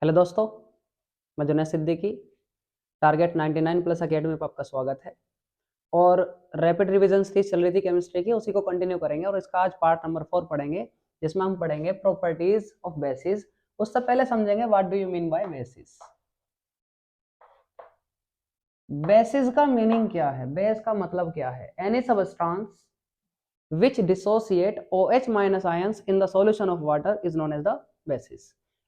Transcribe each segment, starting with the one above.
Hello दोस्तों, मैं Junaid Siddiqui. Target 99 plus academy पर आपका स्वागत है। और रैपिड रिवीजन सीरीज चल रही थी केमिस्ट्री की, उसी को कंटिन्यू करेंगे और इसका आज पार्ट नंबर 4 पढ़ेंगे, जिसमें हम पढ़ेंगे प्रॉपर्टीज ऑफ बेसिस। उससे पहले समझेंगे what do you mean by basis. Basis का मीनिंग क्या है, बेस का मतलब क्या है? Any substance which dissociate OH minus ions in the solution of water is known as the basis।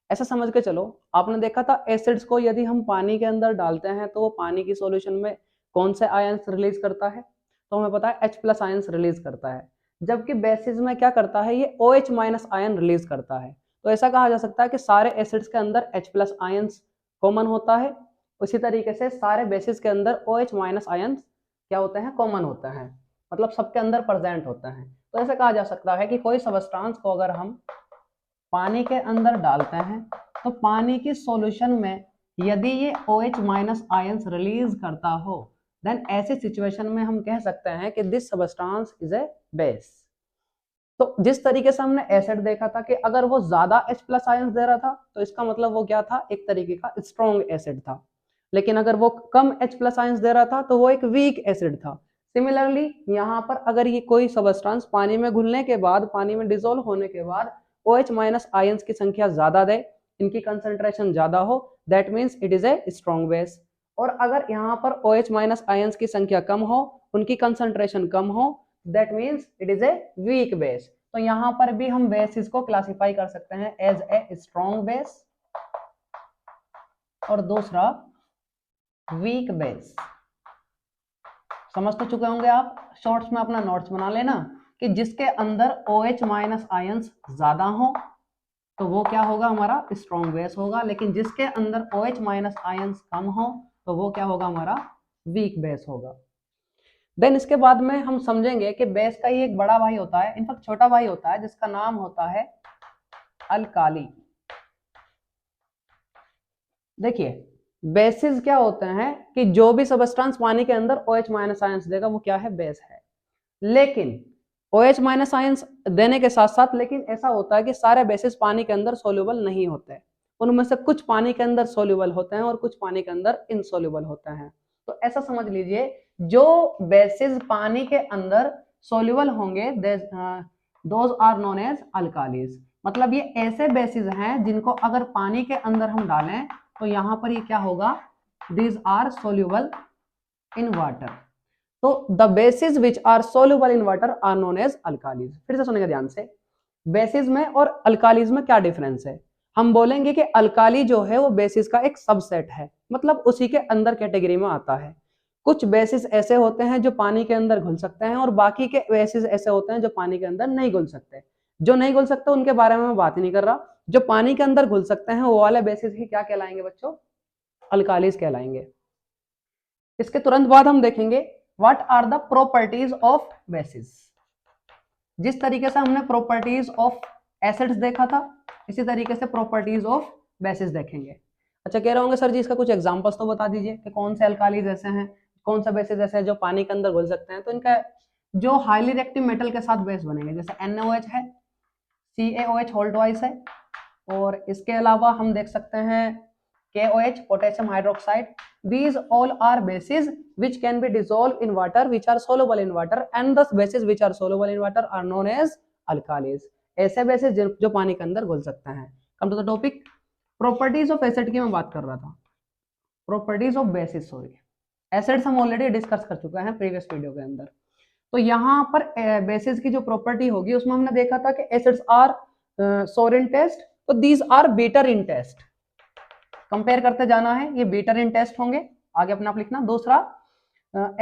ऐसा समझ के चलो, आपने देखा था एसिड्स को यदि हम पानी के अंदर डालते हैं तो वो पानी की सॉल्यूशन में कौन से आयंस रिलीज करता है? तो हमें पता है H+ आयंस रिलीज करता है। जबकि बेसिस में क्या करता है, ये OH माइनस आयन रिलीज करता है। तो ऐसा कहा जा सकता है कि सारे एसिड्स के अंदर H+ आयंस कॉमन होता है। उसी तरीके से सारे बेसिस के अंदर OH माइनस आयंस क्या होते हैं, कॉमन होता है, मतलब सबके अंदर प्रेजेंट होता है। तो ऐसा कहा जा सकता है कि कोई सबस्टांस को अगर हम पानी के अंदर डालते हैं तो पानी की सॉल्यूशन में यदि ये OH माइनस आयंस रिलीज करता हो, देन ऐसी सिचुएशन में हम कह सकते हैं कि this substance is a base. तो जिस तरीके से हमने एसिड देखा था कि अगर वो ज्यादा H+ आयंस दे रहा था तो इसका मतलब वो क्या था, एक तरीके का स्ट्रॉन्ग एसिड था। लेकिन अगर वो कम H+ आयंस दे रहा था तो वो एक वीक एसिड था। सिमिलरली यहाँ पर अगर ये कोई सबस्टांस पानी में घुलने के बाद, पानी में डिसॉल्व होने के बाद OH माइनस आयंस की संख्या ज्यादा दे, इनकी कंसंट्रेशन ज्यादा हो, that means it is a strong base. और अगर यहाँ पर OH माइनस आयंस की संख्या कम हो, उनकी कंसंट्रेशन कम हो, that means it is a weak base. तो यहाँ पर भी हम बेसिस को क्लासिफाई कर सकते हैं एज ए स्ट्रॉन्ग बेस और दूसरा वीक बेस। समझ तो चुके होंगे आप, शॉर्ट्स में अपना नोट्स बना लेना कि जिसके अंदर OH माइनस आयंस ज्यादा हो तो वो क्या होगा, हमारा स्ट्रॉन्ग बेस होगा। लेकिन जिसके अंदर OH माइनस आयंस कम हो तो वो क्या होगा, हमारा वीक बेस होगा। देन इसके बाद में हम समझेंगे कि बेस का ही एक बड़ा भाई होता है, इनफैक्ट छोटा भाई होता है, जिसका नाम होता है अल्काली। देखिए बेसिस क्या होते हैं कि जो भी सबस्टांस पानी के अंदर OH माइनस आयंस देगा वो क्या है, बेस है। लेकिन OH माइनस आयंस देने के साथ साथ लेकिन ऐसा होता है कि सारे बेसिस पानी के अंदर सोल्यूबल नहीं होते, उनमें से कुछ पानी के अंदर सोल्यूबल होते हैं और कुछ पानी के अंदर इनसोल्यूबल होते हैं। तो ऐसा समझ लीजिए, जो बेसिस पानी के अंदर सोल्यूबल होंगे दोज आर नोन एज अल्कालीज। मतलब ये ऐसे बेसिस हैं जिनको अगर पानी के अंदर हम डालें तो यहां पर ये क्या होगा, these are soluble in water. तो the bases which are soluble in water are known as alkalis. फिर से सुनेंगे ध्यान से, बेसिस में और अल्कालीज में क्या डिफरेंस है। हम बोलेंगे कि अल्काली जो है वो बेसिस का एक सबसेट है, मतलब उसी के अंदर कैटेगरी में आता है। कुछ बेसिस ऐसे होते हैं जो पानी के अंदर घुल सकते हैं और बाकी के बेसिस ऐसे होते हैं जो पानी के अंदर नहीं घुल सकते। जो नहीं घुल सकते उनके बारे में मैं बात नहीं कर रहा, जो पानी के अंदर घुल सकते हैं वो वाले बेसिस ही क्या कहलाएंगे बच्चों, अल्कालीज कहलाएंगे। इसके तुरंत बाद हम देखेंगे what are the properties of bases. जिस तरीके से हमने प्रॉपर्टीज ऑफ एसिड्स देखा था, इसी तरीके से प्रॉपर्टीज ऑफ बेसिस देखेंगे। अच्छा कह रहे होंगे सर जी इसका कुछ एग्जांपल्स तो बता दीजिए कि कौन से अल्कालीज ऐसे हैं, कौन सा बेसिस ऐसे हैं जो पानी के अंदर घुल सकते हैं। तो इनका जो हाईली रिएक्टिव मेटल के साथ बेस बनेंगे, जैसे NaOH है, CaOH होल ट्वाइस है, और इसके अलावा हम देख सकते हैं KOH potassium hydroxide. These all are bases which can be dissolved in water, which are soluble in water, and the bases which are soluble in water are known as alkalis। ऐसे bases जो पानी के अंदर घुल सकते हैं। Come to the topic, properties of acid की मैं बात कर रहा था, properties of bases sorry. Acids हम ऑलरेडी डिस्कस कर चुके हैं प्रीवियस वीडियो के अंदर। तो यहाँ पर बेसिस की जो प्रॉपर्टी होगी उसमें हमने देखा था कि acids are sour in taste, तो these are bitter in taste. Compare करते जाना है, ये बीटर इन टेस्ट होंगे, आगे अपना आप लिखना। दूसरा,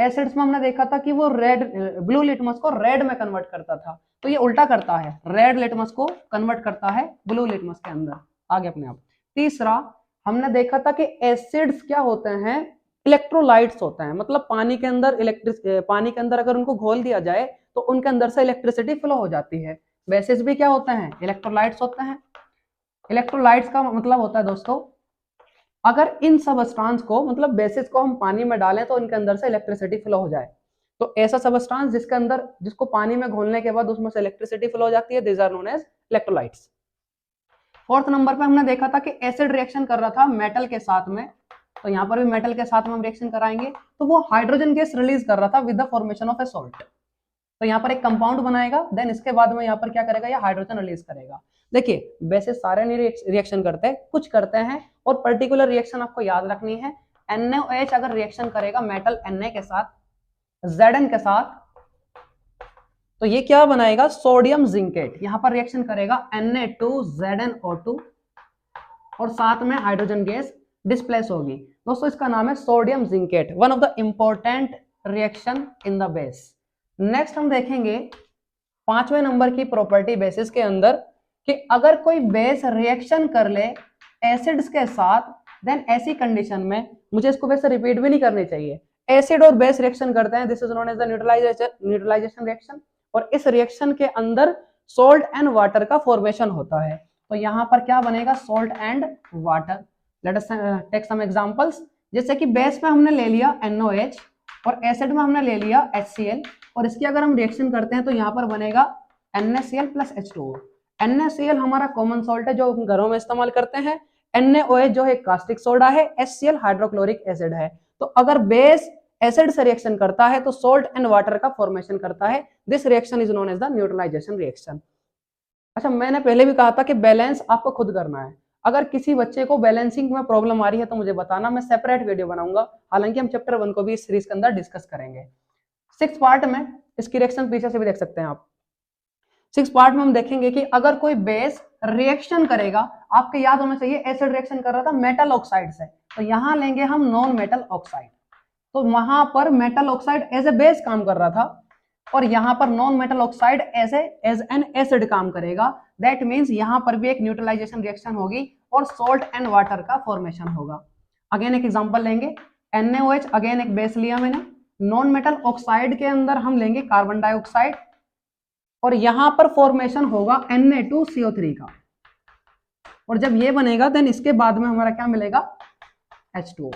एसिड्स में हमने देखा था कि वो रेड ब्लू लिटमस को रेड में कन्वर्ट करता था, तो ये उल्टा करता है, रेड लिटमस को कन्वर्ट करता है ब्लू लिटमस के अंदर, आगे अपने आप। तीसरा, हमने देखा था कि एसिड्स क्या होते हैं, इलेक्ट्रोलाइट्स होते हैं, मतलब पानी के अंदर अगर उनको घोल दिया जाए तो उनके अंदर से इलेक्ट्रिसिटी फ्लो हो जाती है। बेसिस भी क्या होते हैं, इलेक्ट्रोलाइट्स होते हैं। इलेक्ट्रोलाइट्स का मतलब होता है दोस्तों, अगर इन सबस्टांस को मतलब बेसिस को हम पानी में डालें तो इनके अंदर से इलेक्ट्रिसिटी फ्लो हो जाए, तो ऐसा सबस्टांस जिसको पानी में घोलने के बाद उसमें से इलेक्ट्रिसिटी फ्लो हो जाती है, this are known as electrolytes. Fourth number पे हमने देखा था कि एसिड रिएक्शन कर रहा था मेटल के साथ में, तो यहाँ पर भी मेटल के साथ में हम रिएक्शन कराएंगे, तो वो हाइड्रोजन गैस रिलीज कर रहा था with the formation of A salt. तो यहाँ पर एक कंपाउंड बनाएगा, देन इसके बाद में यहाँ पर क्या करेगा, ये हाइड्रोजन रिलीज करेगा। देखिए वैसे सारे नहीं रिएक्शन करते, कुछ करते हैं, और पर्टिकुलर रिएक्शन आपको याद रखनी है। NaOH अगर रिएक्शन करेगा मेटल Na के साथ, Zn के साथ, तो ये क्या बनाएगा, सोडियम जिंकेट। यहां पर रिएक्शन करेगा Na2ZnO2 और साथ में हाइड्रोजन गैस डिस्प्लेस होगी। दोस्तों इसका नाम है sodium zincate, one of the important reaction in the base. Next हम देखेंगे 5वें नंबर की प्रॉपर्टी बेसिस के अंदर कि अगर कोई बेस रिएक्शन कर ले एसिड्स के साथ, देन ऐसी कंडीशन में, मुझे इसको वैसे रिपीट भी नहीं करनी चाहिए, एसिड और बेस रिएक्शन करते हैं, this is known as the neutralisation reaction, और इस रिएक्शन के अंदर सोल्ट एंड वाटर का फॉर्मेशन होता है। तो यहां पर क्या बनेगा, salt and water. Let us take some examples, जैसे कि बेस में हमने ले लिया NaOH और एसिड में हमने ले लिया HCl, और इसकी अगर हम रिएक्शन करते हैं तो यहाँ पर बनेगा NaCl प्लस H2O। NaCl हमारा कॉमन सॉल्ट है जो हम घरों में इस्तेमाल करते हैं, NaOH जो है कास्टिक सोडा है, HCl हाइड्रोक्लोरिक एसिड है। तो अगर बेस एसिड से रिएक्शन करता है तो सोल्ट एंड वाटर का फॉर्मेशन करता है, this reaction is known as the neutralisation reaction. अच्छा, मैंने पहले भी कहा था कि बैलेंस आपको खुद करना है। अगर किसी बच्चे को बैलेंसिंग में प्रॉब्लम आ रही है तो मुझे बताना, मैं सेपरेट वीडियो बनाऊंगा, हालांकि हम चैप्टर 1 को भी इस सीरीज के अंदर डिस्कस करेंगे। 6 पार्ट में इसकी रिएक्शन पीछे से भी देख सकते हैं आप। 6 पार्ट में हम देखेंगे कि अगर कोई बेस रिएक्शन करेगा, आपके याद होना चाहिए एसिड रिएक्शन कर रहा था मेटल ऑक्साइड से, तो यहां लेंगे हम नॉन मेटल ऑक्साइड, तो वहां पर metal oxide as a base काम कर रहा था, और यहां पर non metal oxide as an acid काम करेगा। दैट मींस यहां पर भी एक न्यूट्रलाइजेशन रिएक्शन होगी और सोल्ट एंड वाटर का फॉर्मेशन होगा। अगेन एक एग्जांपल लेंगे, NaOH अगेन एक बेस लिया मैंने, नॉन मेटल ऑक्साइड के अंदर हम लेंगे कार्बन डाइऑक्साइड, और यहां पर फॉर्मेशन होगा Na2CO3 का, और जब ये बनेगा देन इसके बाद में हमारा क्या मिलेगा, H2O।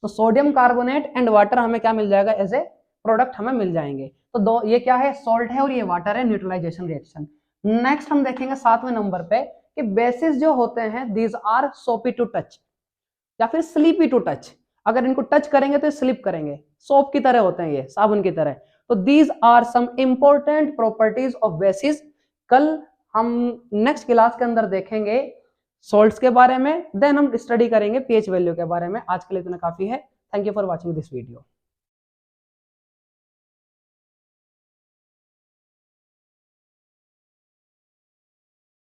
तो सोडियम कार्बोनेट एंड वाटर हमें क्या मिल जाएगा, एज ए प्रोडक्ट हमें मिल जाएंगे। तो दो, ये क्या है, सॉल्ट है और ये वाटर है, न्यूट्रलाइजेशन रिएक्शन। नेक्स्ट हम देखेंगे 7वें नंबर पे कि बेसिस जो होते हैं दीज आर सोपी टू टच या फिर स्लीपी टू टच। अगर इनको टच करेंगे तो स्लिप करेंगे, सोप की तरह होते हैं ये, साबुन की तरह। तो these are some important properties of bases. कल हम नेक्स्ट क्लास के अंदर देखेंगे सॉल्ट्स के बारे में, देन हम स्टडी करेंगे पीएच वैल्यू के बारे में। आज के लिए इतना काफी है। Thank you for watching this video.